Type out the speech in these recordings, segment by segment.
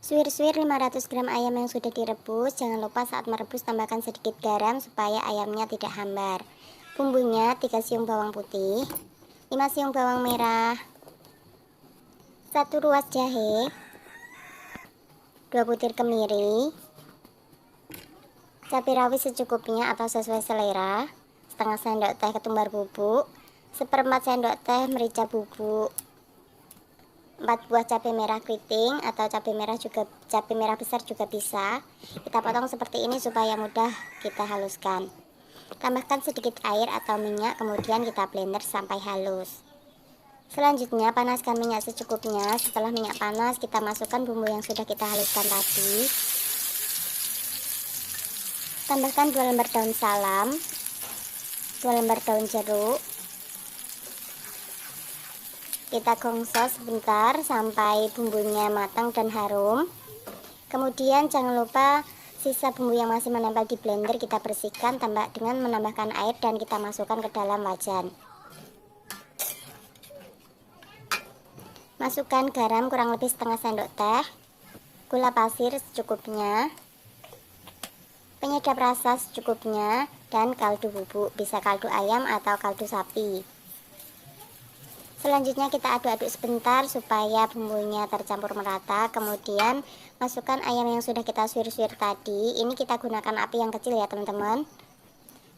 Suwir-suwir 500 gram ayam yang sudah direbus. Jangan lupa saat merebus tambahkan sedikit garam supaya ayamnya tidak hambar. Bumbunya 3 siung bawang putih, 5 siung bawang merah, 1 ruas jahe, 2 butir kemiri, cabai rawit secukupnya atau sesuai selera, setengah sendok teh ketumbar bubuk, seperempat sendok teh merica bubuk, 4 buah cabai merah keriting atau cabai merah besar juga bisa. Kita potong seperti ini supaya mudah kita haluskan. Tambahkan sedikit air atau minyak, kemudian kita blender sampai halus. Selanjutnya panaskan minyak secukupnya. Setelah minyak panas, kita masukkan bumbu yang sudah kita haluskan tadi. Tambahkan 2 lembar daun salam, 2 lembar daun jeruk. Kita gongso sebentar sampai bumbunya matang dan harum. Kemudian jangan lupa sisa bumbu yang masih menempel di blender kita bersihkan dengan menambahkan air dan kita masukkan ke dalam wajan. Masukkan garam kurang lebih setengah sendok teh, gula pasir secukupnya, penyedap rasa secukupnya, dan kaldu bubuk, bisa kaldu ayam atau kaldu sapi. Selanjutnya kita aduk-aduk sebentar supaya bumbunya tercampur merata. Kemudian masukkan ayam yang sudah kita suwir-suwir tadi. Ini kita gunakan api yang kecil ya teman-teman.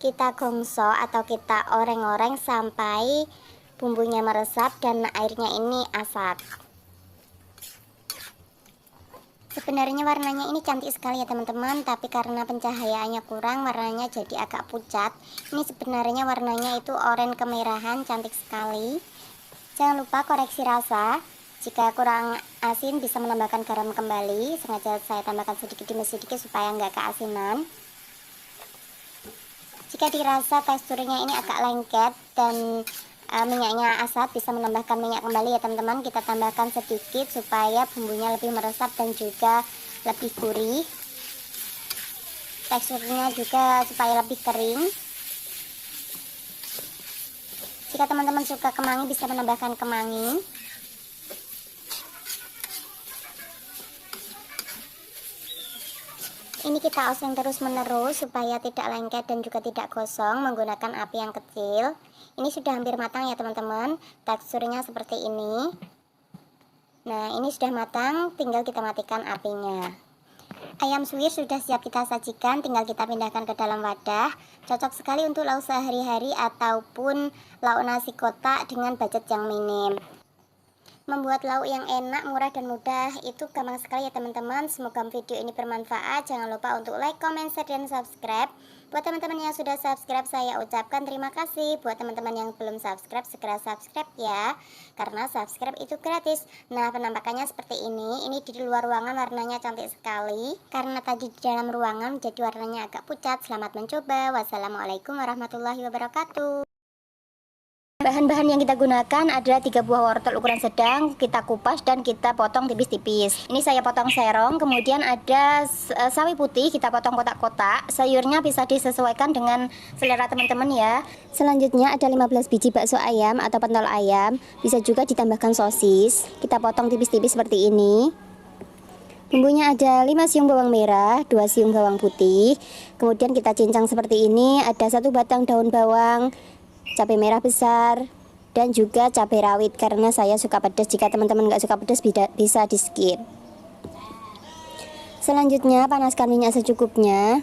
Kita gongso atau kita oreng-oreng sampai bumbunya meresap dan airnya ini asat. Sebenarnya warnanya ini cantik sekali ya teman-teman, tapi karena pencahayaannya kurang, warnanya jadi agak pucat. Ini sebenarnya warnanya itu oranye kemerahan, cantik sekali. Jangan lupa koreksi rasa. Jika kurang asin bisa menambahkan garam kembali. Sengaja saya tambahkan sedikit demi sedikit supaya nggak keasinan. Jika dirasa teksturnya ini agak lengket dan minyaknya asat, bisa menambahkan minyak kembali ya teman-teman. Kita tambahkan sedikit supaya bumbunya lebih meresap dan juga lebih gurih. Teksturnya juga supaya lebih kering. Jika teman-teman suka kemangi bisa menambahkan kemangi. Ini kita oseng terus menerus supaya tidak lengket dan juga tidak gosong menggunakan api yang kecil. Ini sudah hampir matang ya teman-teman. Teksturnya seperti ini. Nah, ini sudah matang, tinggal kita matikan apinya. Ayam suwir sudah siap kita sajikan, tinggal kita pindahkan ke dalam wadah. Cocok sekali untuk lauk sehari-hari ataupun lauk nasi kotak dengan budget yang minim. Membuat lauk yang enak, murah dan mudah itu gampang sekali ya teman-teman. Semoga video ini bermanfaat. Jangan lupa untuk like, comment, share, dan subscribe. Buat teman-teman yang sudah subscribe, saya ucapkan terima kasih. Buat teman-teman yang belum subscribe, segera subscribe ya, karena subscribe itu gratis. Nah, penampakannya seperti ini. Ini di luar ruangan warnanya cantik sekali, karena tadi di dalam ruangan jadi warnanya agak pucat. Selamat mencoba. Wassalamualaikum warahmatullahi wabarakatuh. Bahan-bahan yang kita gunakan ada 3 buah wortel ukuran sedang, kita kupas dan kita potong tipis-tipis. Ini saya potong serong, kemudian ada sawi putih, kita potong kotak-kotak. Sayurnya bisa disesuaikan dengan selera teman-teman ya. Selanjutnya ada 15 biji bakso ayam atau pentol ayam, bisa juga ditambahkan sosis. Kita potong tipis-tipis seperti ini. Bumbunya ada 5 siung bawang merah, 2 siung bawang putih. Kemudian kita cincang seperti ini, ada 1 batang daun bawang, cabai merah besar, dan juga cabai rawit karena saya suka pedas. Jika teman-teman nggak suka pedas bisa di skip. Selanjutnya panaskan minyak secukupnya.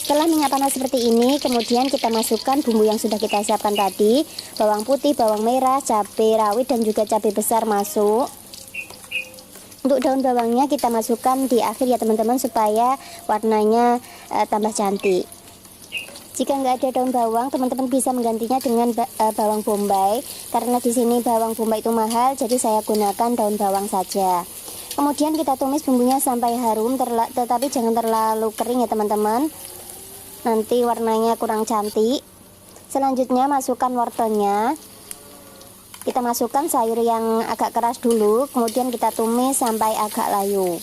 Setelah minyak panas seperti ini, kemudian kita masukkan bumbu yang sudah kita siapkan tadi. Bawang putih, bawang merah, cabai rawit, dan juga cabai besar masuk. Untuk daun bawangnya kita masukkan di akhir ya teman-teman supaya warnanya tambah cantik. Jika nggak ada daun bawang, teman-teman bisa menggantinya dengan bawang bombay. Karena di sini bawang bombay itu mahal, jadi saya gunakan daun bawang saja. Kemudian kita tumis bumbunya sampai harum, tetapi jangan terlalu kering ya teman-teman. Nanti warnanya kurang cantik. Selanjutnya masukkan wortelnya. Kita masukkan sayur yang agak keras dulu, kemudian kita tumis sampai agak layu.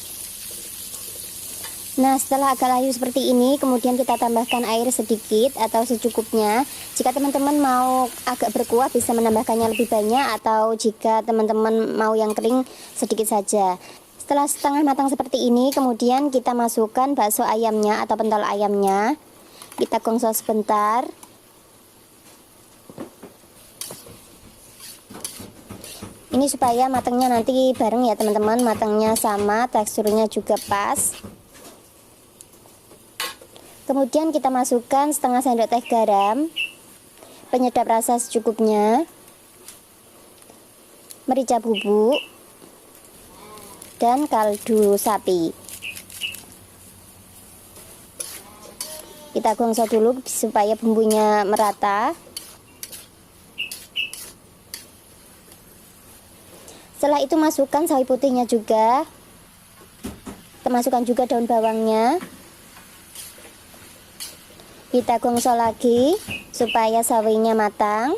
Nah, setelah agak layu seperti ini, kemudian kita tambahkan air sedikit atau secukupnya. Jika teman-teman mau agak berkuah bisa menambahkannya lebih banyak, atau jika teman-teman mau yang kering sedikit saja. Setelah setengah matang seperti ini, kemudian kita masukkan bakso ayamnya atau pentol ayamnya. Kita gongso sebentar. Ini supaya matangnya nanti bareng ya teman-teman, matangnya sama, teksturnya juga pas. Kemudian kita masukkan setengah sendok teh garam, penyedap rasa secukupnya, merica bubuk, dan kaldu sapi. Kita gongso dulu supaya bumbunya merata. Setelah itu masukkan sawi putihnya juga. Kita masukkan juga daun bawangnya. Kita gongso lagi supaya sawinya matang.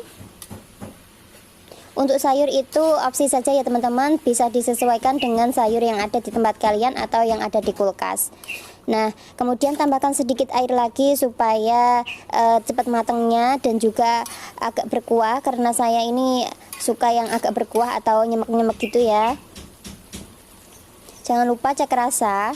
Untuk sayur itu opsi saja ya teman-teman, bisa disesuaikan dengan sayur yang ada di tempat kalian atau yang ada di kulkas. Nah, kemudian tambahkan sedikit air lagi supaya cepat matangnya dan juga agak berkuah, karena saya ini suka yang agak berkuah atau nyemek-nyemek gitu ya. Jangan lupa cek rasa.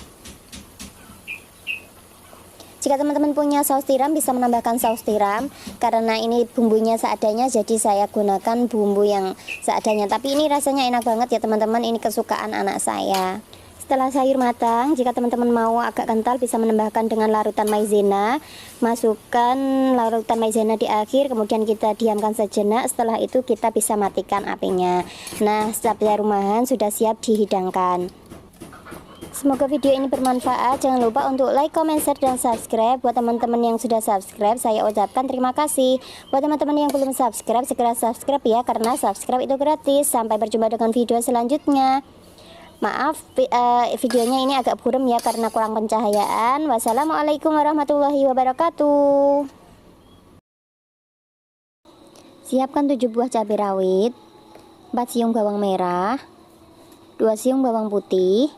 Jika teman-teman punya saus tiram bisa menambahkan saus tiram, karena ini bumbunya seadanya jadi saya gunakan bumbu yang seadanya. Tapi ini rasanya enak banget ya teman-teman, ini kesukaan anak saya. Setelah sayur matang, jika teman-teman mau agak kental bisa menambahkan dengan larutan maizena. Masukkan larutan maizena di akhir, kemudian kita diamkan sejenak. Setelah itu kita bisa matikan apinya. Nah, sabya rumahan sudah siap dihidangkan. Semoga video ini bermanfaat. Jangan lupa untuk like, comment, share, dan subscribe. Buat teman-teman yang sudah subscribe, saya ucapkan terima kasih. Buat teman-teman yang belum subscribe, segera subscribe ya, karena subscribe itu gratis. Sampai berjumpa dengan video selanjutnya. Maaf, videonya ini agak buram ya karena kurang pencahayaan. Wassalamualaikum warahmatullahi wabarakatuh. Siapkan 7 buah cabai rawit, 4 siung bawang merah, 2 siung bawang putih,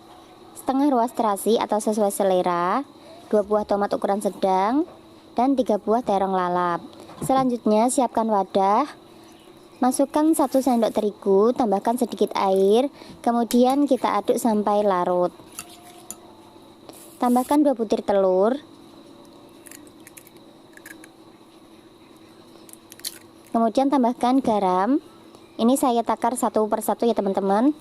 setengah ruas terasi atau sesuai selera, 2 buah tomat ukuran sedang, dan 3 buah terong lalap. Selanjutnya siapkan wadah, masukkan 1 sendok terigu, tambahkan sedikit air, kemudian kita aduk sampai larut. Tambahkan 2 butir telur, kemudian tambahkan garam. Ini saya takar satu persatu ya teman-teman,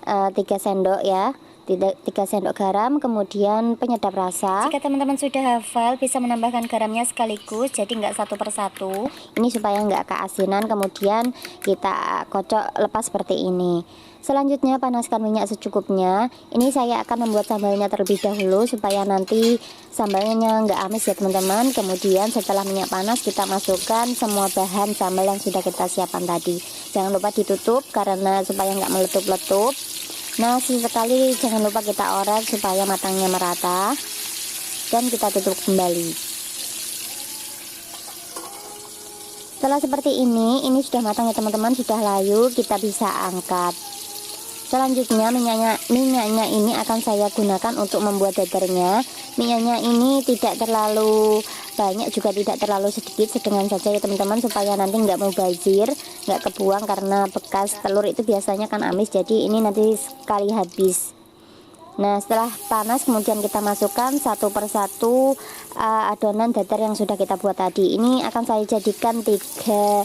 3 sendok ya, 3 sendok garam, kemudian penyedap rasa. Jika teman-teman sudah hafal bisa menambahkan garamnya sekaligus, jadi nggak satu persatu. Ini supaya nggak keasinan, kemudian kita kocok lepas seperti ini. Selanjutnya panaskan minyak secukupnya. Ini saya akan membuat sambalnya terlebih dahulu supaya nanti sambalnya nggak amis ya teman-teman. Kemudian setelah minyak panas kita masukkan semua bahan sambal yang sudah kita siapkan tadi. Jangan lupa ditutup karena supaya nggak meletup-letup. Nah, sesekali jangan lupa kita orek supaya matangnya merata, dan kita tutup kembali. Setelah seperti ini sudah matang ya teman-teman, sudah layu, kita bisa angkat. Selanjutnya minyaknya ini akan saya gunakan untuk membuat dadarnya. Minyaknya ini tidak terlalu banyak juga tidak terlalu sedikit, sedang saja ya teman-teman, supaya nanti nggak mubazir, nggak kebuang, karena bekas telur itu biasanya kan amis, jadi ini nanti sekali habis. Nah, setelah panas kemudian kita masukkan satu persatu adonan dadar yang sudah kita buat tadi. Ini akan saya jadikan 3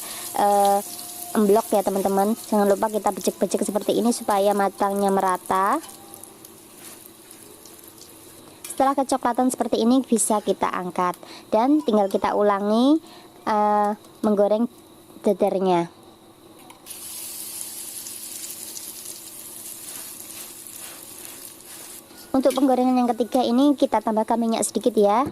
emblok ya teman-teman. Jangan lupa kita becek-becek seperti ini supaya matangnya merata. Setelah kecoklatan seperti ini bisa kita angkat dan tinggal kita ulangi menggoreng dadarnya. Untuk penggorengan yang ketiga ini kita tambahkan minyak sedikit ya.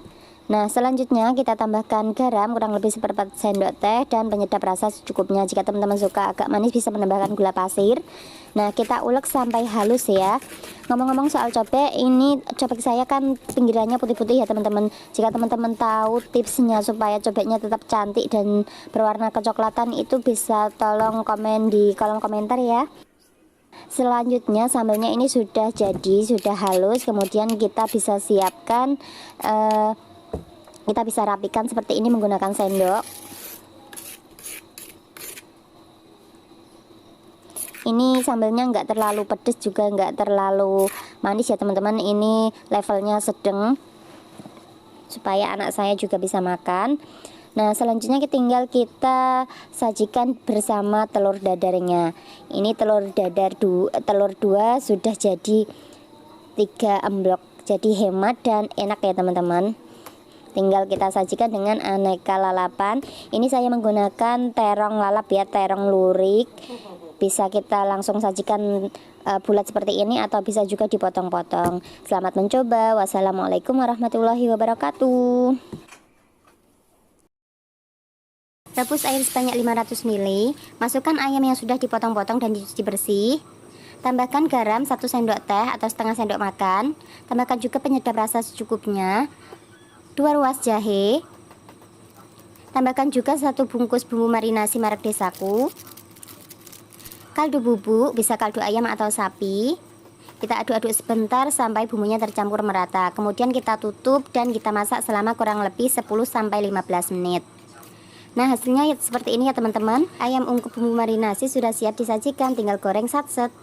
Nah, selanjutnya kita tambahkan garam kurang lebih 1/4 sendok teh dan penyedap rasa secukupnya. Jika teman-teman suka agak manis bisa menambahkan gula pasir. Nah, kita ulek sampai halus ya. Ngomong-ngomong soal cobek, ini cobek saya kan pinggirannya putih-putih ya teman-teman. Jika teman-teman tahu tipsnya supaya cobeknya tetap cantik dan berwarna kecoklatan, itu bisa tolong komen di kolom komentar ya. Selanjutnya sambelnya ini sudah jadi, sudah halus. Kemudian kita bisa siapkan, kita bisa rapikan seperti ini menggunakan sendok. Ini sambelnya nggak terlalu pedas juga nggak terlalu manis ya teman-teman. Ini levelnya sedang supaya anak saya juga bisa makan. Nah, selanjutnya tinggal kita sajikan bersama telur dadarnya. Ini telur dua sudah jadi 3 emblok. Jadi hemat dan enak ya teman-teman. Tinggal kita sajikan dengan aneka lalapan. Ini saya menggunakan terong lalap ya, terong lurik. Bisa kita langsung sajikan bulat seperti ini atau bisa juga dipotong-potong. Selamat mencoba. Wassalamualaikum warahmatullahi wabarakatuh. Rebus air sebanyak 500 ml. Masukkan ayam yang sudah dipotong-potong dan dicuci bersih. Tambahkan garam 1 sendok teh atau setengah sendok makan. Tambahkan juga penyedap rasa secukupnya. 2 ruas jahe. Tambahkan juga 1 bungkus bumbu marinasi merek Desaku. Kaldu bubuk, bisa kaldu ayam atau sapi. Kita aduk-aduk sebentar sampai bumbunya tercampur merata. Kemudian kita tutup dan kita masak selama kurang lebih 10-15 menit. Nah, hasilnya seperti ini ya teman-teman. Ayam ungkep bumbu marinasi sudah siap disajikan, tinggal goreng satset.